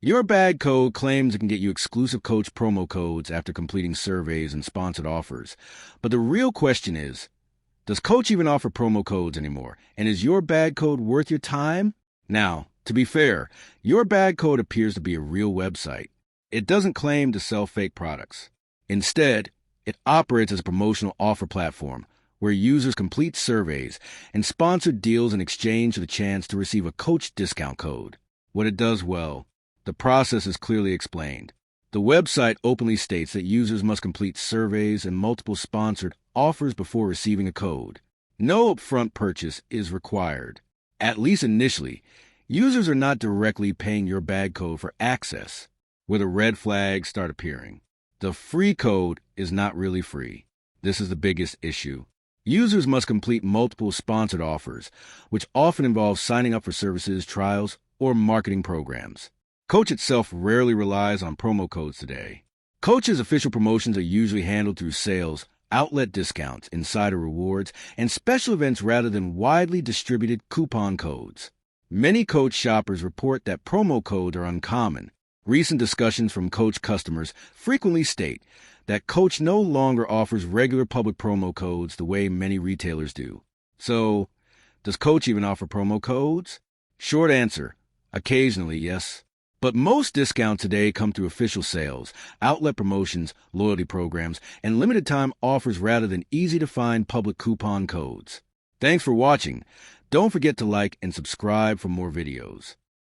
YourBagCode claims it can get you exclusive Coach promo codes after completing surveys and sponsored offers. But the real question is, does Coach even offer promo codes anymore? And is YourBagCode worth your time? Now, to be fair, YourBagCode appears to be a real website. It doesn't claim to sell fake products. Instead, it operates as a promotional offer platform where users complete surveys and sponsored deals in exchange for the chance to receive a Coach discount code. What it does well, the process is clearly explained. The website openly states that users must complete surveys and multiple sponsored offers before receiving a code. No upfront purchase is required. At least initially, users are not directly paying YourBagCode for access, where the red flags start appearing. The free code is not really free. This is the biggest issue. Users must complete multiple sponsored offers, which often involve signing up for services, trials, or marketing programs. Coach itself rarely relies on promo codes today. Coach's official promotions are usually handled through sales, outlet discounts, insider rewards, and special events rather than widely distributed coupon codes. Many Coach shoppers report that promo codes are uncommon. Recent discussions from Coach customers frequently state that Coach no longer offers regular public promo codes the way many retailers do. So, does Coach even offer promo codes? Short answer, occasionally, yes. But most discounts today come through official sales, outlet promotions, loyalty programs, and limited-time offers rather than easy-to-find public coupon codes. Thanks for watching. Don't forget to like and subscribe for more videos.